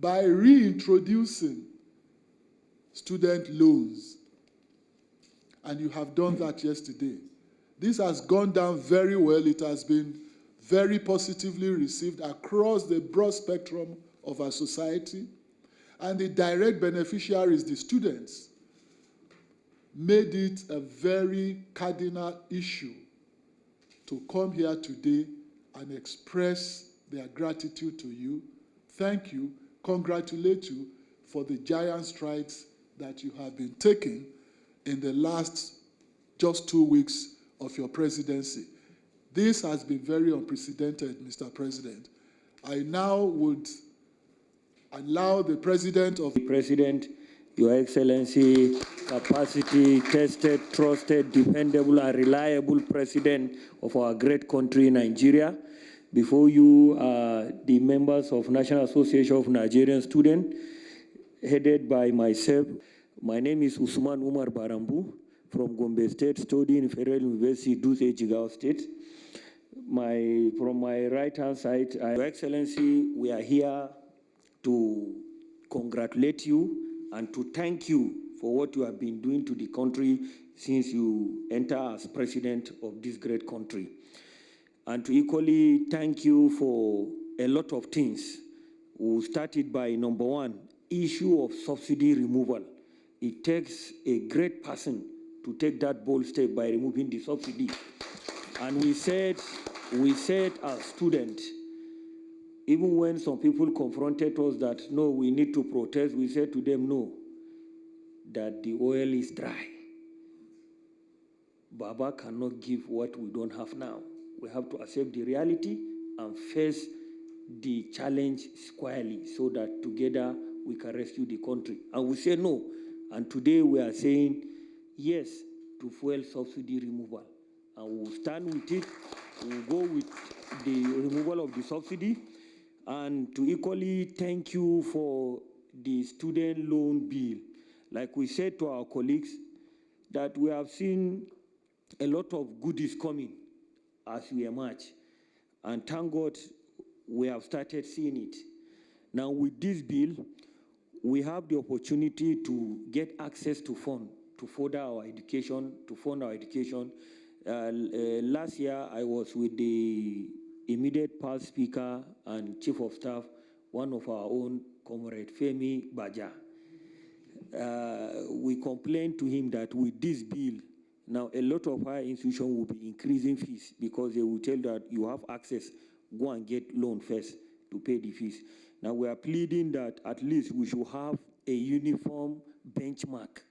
by reintroducing student loans. And you have done that yesterday. This has gone down very well. It has been very positively received across the broad spectrum of our society. And the direct beneficiaries, the students, made it a very cardinal issue to come here today and express their gratitude to you. Thank you, congratulate you for the giant strides that you have been taking in the last just 2 weeks of your presidency. This has been very unprecedented, Mr. President. I now would allow the President of... President, Your Excellency, capacity, tested, trusted, dependable, and reliable President of our great country, Nigeria. Before you are the members of National Association of Nigerian Students, headed by myself. My name is Usman Umar Barambu from Gombe State, studying in Federal University, Dutse, Jigawa State. From my right-hand side, Your Excellency, we are here to congratulate you and to thank you for what you have been doing to the country since you enter as president of this great country. And to equally thank you for a lot of things. We started by number one, issue of subsidy removal. It takes a great person to take that bold step by removing the subsidy. And we said as students, even when some people confronted us that, no, we need to protest, we said to them, no, that the oil is dry. Baba cannot give what we don't have now. We have to accept the reality and face the challenge squarely so that together we can rescue the country. And we say no. And today we are saying yes to fuel subsidy removal. And we'll stand with it. We'll go with the removal of the subsidy. And to equally thank you for the student loan bill. Like we said to our colleagues, that we have seen a lot of goodies coming as we emerge. And thank God we have started seeing it. Now with this bill, we have the opportunity to get access to funds to further our education, to fund our education. Last year, I was with the immediate past speaker and chief of staff, one of our own, Comrade Femi Baja. We complained to him that with this bill, now a lot of higher institutions will be increasing fees because they will tell that you have access, go and get loan first to pay the fees. Now we are pleading that at least we should have a uniform benchmark.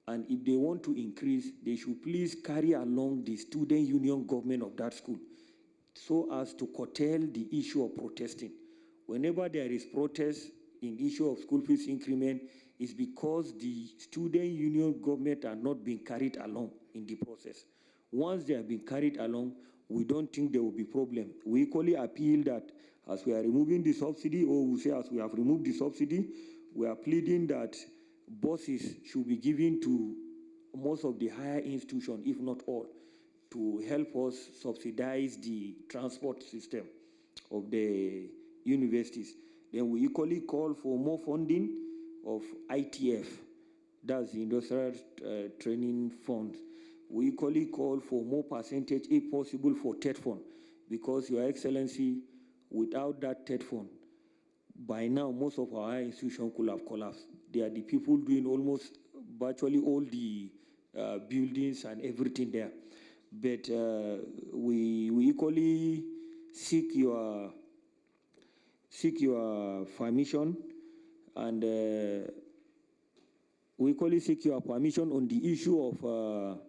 And if they want to increase, they should please carry along the student union government of that school so as to curtail the issue of protesting. Whenever there is protest in the issue of school fees increment, it's because the student union government are not being carried along in the process. Once they have been carried along, we don't think there will be problem. We equally appeal that as we are removing the subsidy, or we say as we have removed the subsidy, we are pleading that buses should be given to most of the higher institutions, if not all, to help us subsidize the transport system of the universities. Then we equally call for more funding of ITF, that's the Industrial Training Fund. We equally call for more percentage, if possible, for TED Fund, because Your Excellency, without that TED Fund, by now most of our institutions could have collapsed. They are the people doing almost virtually all the buildings and everything there. But we equally seek your permission, and we equally seek your permission on the issue of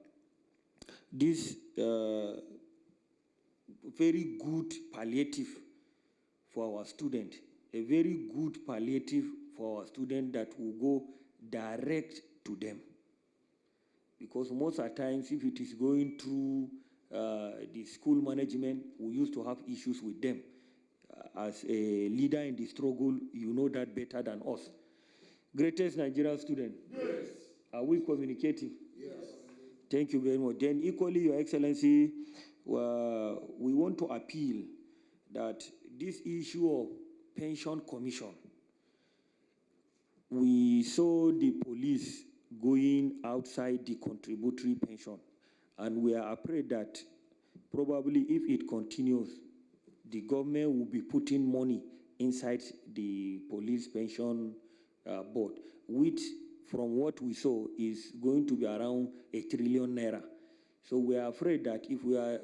this very good palliative for our student, a very good palliative for our student that will go direct to them. Because most of the times, if it is going through the school management, we used to have issues with them. As a leader in the struggle, you know that better than us. Greatest Nigerian student? Yes. Are we communicating? Yes. Thank you very much. Then equally, Your Excellency, we want to appeal that this issue of pension commission, we saw the police going outside the contributory pension, and we are afraid that probably if it continues, the government will be putting money inside the police pension board, which from what we saw is going to be around 1 trillion naira. So we are afraid that if we are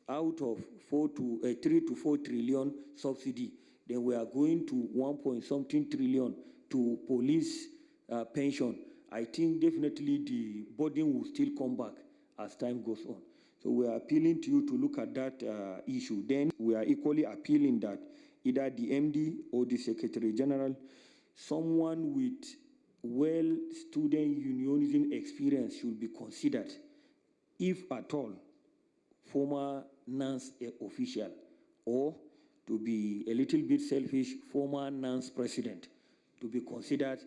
out of 3 to 4 trillion subsidy, then we are going to 1 point something trillion to police pension. I think definitely the burden will still come back as time goes on. So we are appealing to you to look at that issue. Then we are equally appealing that either the MD or the Secretary General, someone with student unionism experience should be considered, if at all, former NANS official, or to be a little bit selfish, former NANS president, to be considered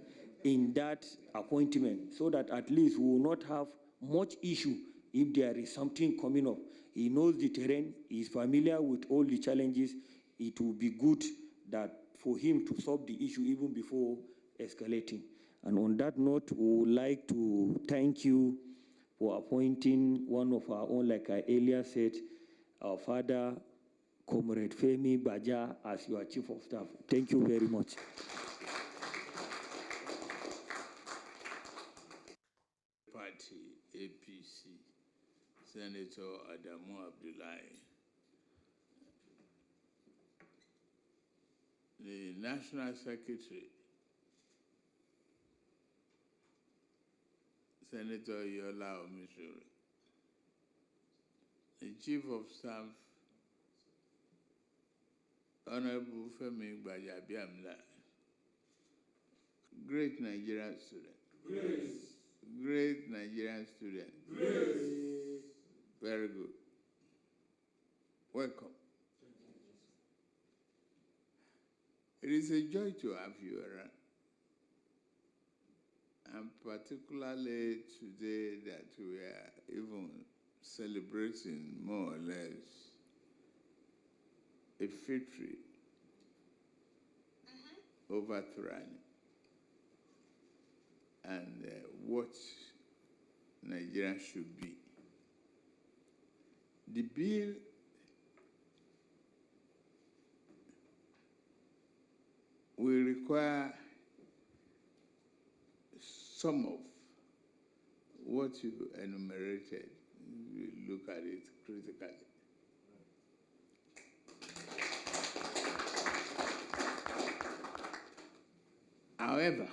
in that appointment, so that at least we will not have much issue if there is something coming up. He knows the terrain, he is familiar with all the challenges. It will be good that for him to solve the issue even before escalating. And on that note, we would like to thank you for appointing one of our own, like I earlier said, our father, Comrade Femi Baja, as your Chief of Staff. Thank you very much. Party, APC, Senator Adamu Abdullahi. The National Secretary, Senator Yola Omisore. The Chief of Staff, Honorable Femi Gbajabiamila. Great Nigerian student. Grace. Great Nigerian student. Grace. Very good. Welcome. It is a joy to have you around. And particularly today that we are even celebrating more or less a victory over tyranny and what Nigeria should be. The bill will require some of what you enumerated. We look at it critically. However,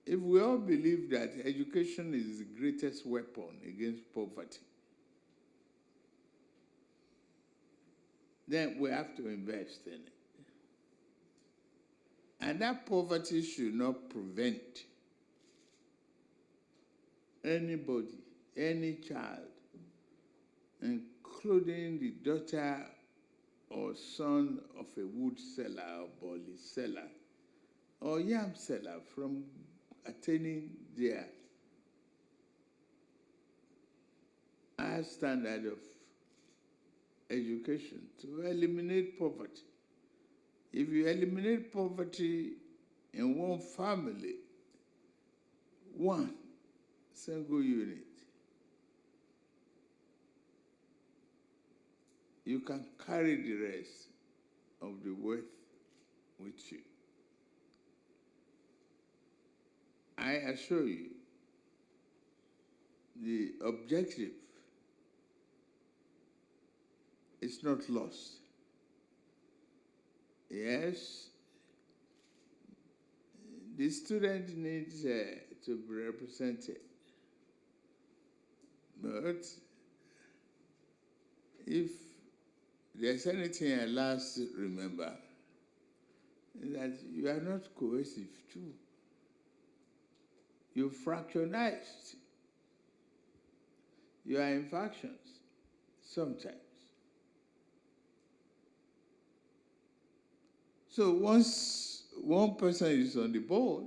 if we all believe that education is the greatest weapon against poverty, then we have to invest in it. And that poverty should not prevent anybody, any child, including the daughter or son of a wood seller or barley seller or yam seller, from attaining their high standard of education to eliminate poverty. If you eliminate poverty in one family, one single unit, you can carry the rest of the wealth with you. I assure you, the objective is not lost. Yes, the student needs to be represented, but if there's anything I last remember, that you are not cohesive too. You fractionized. You are in factions sometimes. So once one person is on the board,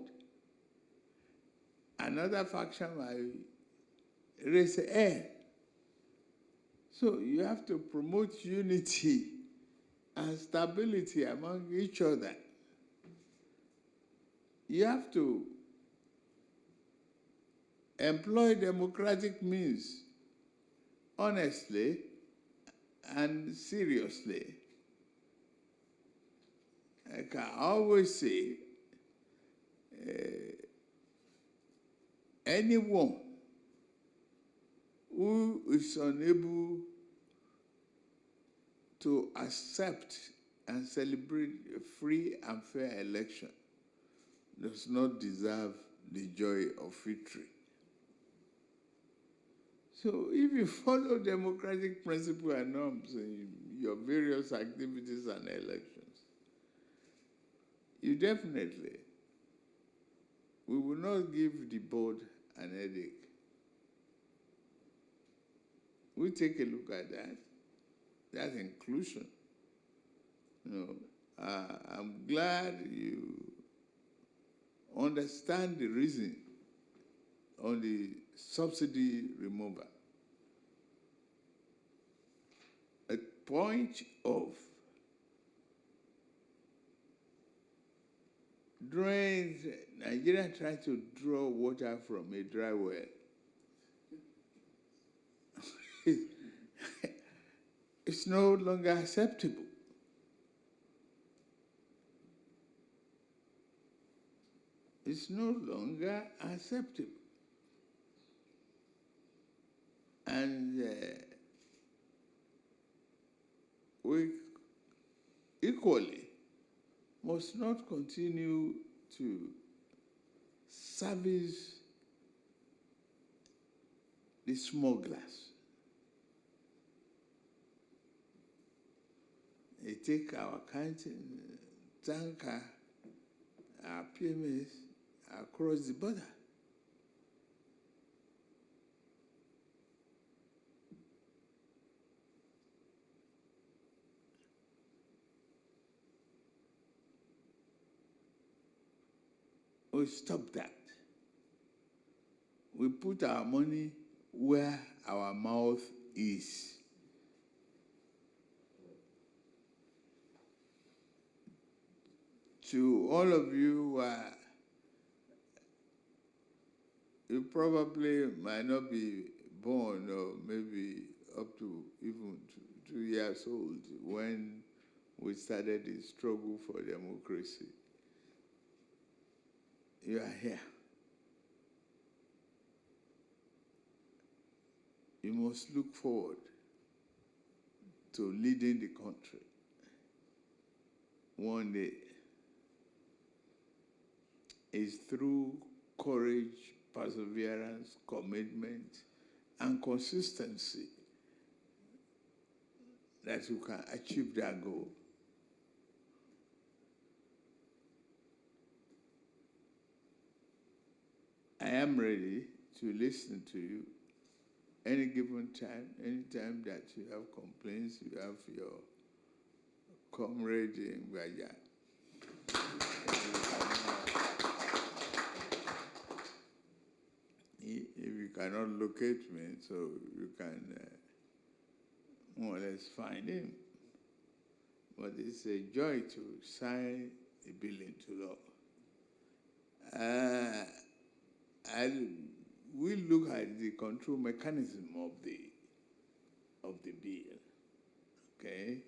another faction might raise the air. So you have to promote unity and stability among each other. you have to employ democratic means honestly and seriously. Like I always say, anyone who is unable to accept and celebrate a free and fair election does not deserve the joy of victory. So if you follow democratic principles and norms in your various activities and elections, you definitely, we will not give the board an headache. We take a look at that. That's inclusion. I'm glad you understand the reason on the subsidy removal. A point of drains, Nigeria tried to draw water from a dry well. It's no longer acceptable. It's no longer acceptable. And we equally must not continue to service the smugglers. They take our tanker, our PMS across the border. We stop that. We put our money where our mouth is. To all of you you probably might not be born or maybe up to even 2 years old when we started the struggle for democracy. You are here. You must look forward to leading the country one day. It's through courage, perseverance, commitment, and consistency that you can achieve that goal. I am ready to listen to you any given time, any time that you have complaints, you have your comrade in Gaja. If you cannot locate me, so you can more or less find him. But it's a joy to sign a bill into law. We look at the control mechanism of the bill. Okay.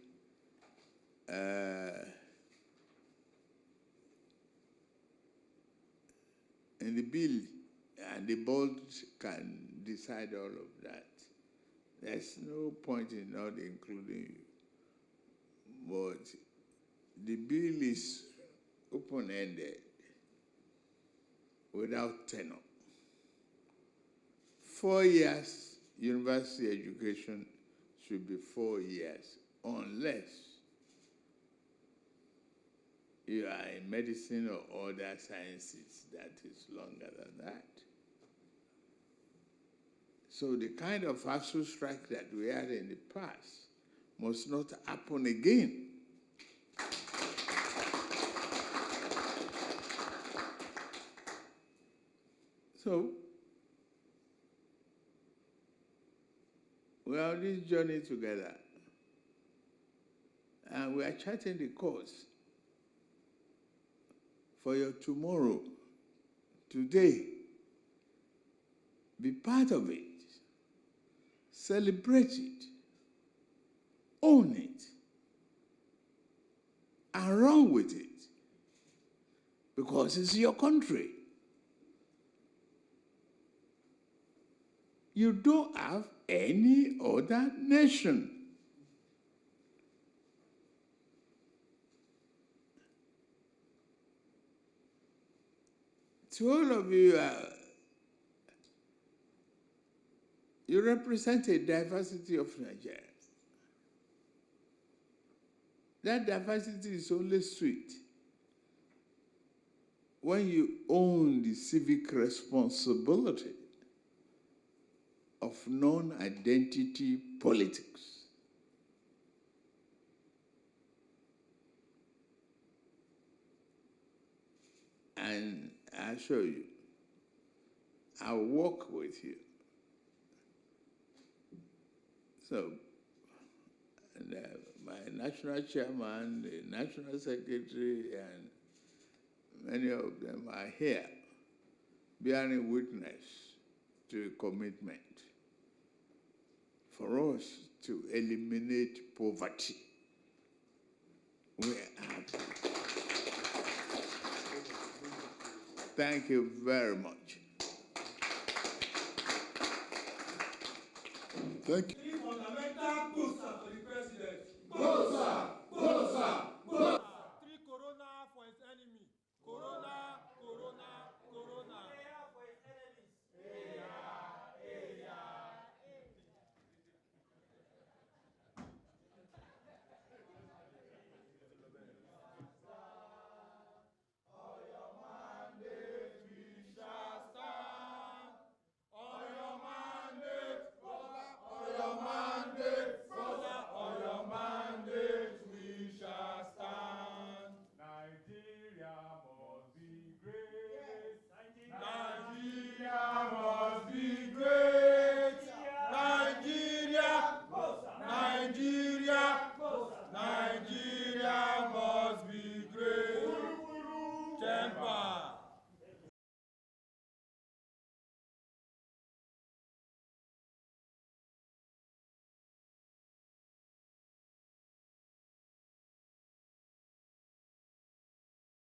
And the bill and the board can decide all of that. There's no point in not including you. But the bill is open-ended without tenure. 4 years university education should be 4 years, unless you are in medicine or other sciences that is longer than that. So the kind of ASU strike that we had in the past must not happen again. So we are on this journey together, and we are charting the course for your tomorrow. Today, be part of it. Celebrate it. Own it. And run with it. Because it's your country. You don't have any other nation. To all of you, you represent a diversity of Nigeria. That diversity is only sweet when you own the civic responsibility of non-identity politics. And I assure you, I'll work with you. So, and, my national chairman, the national secretary, and many of them are here, bearing witness to a commitment for us to eliminate poverty. We are happy. Thank you very much. Thank you. Three fundamental booster for the president. Booster, booster, booster. Three corona for his enemy. Corona, corona,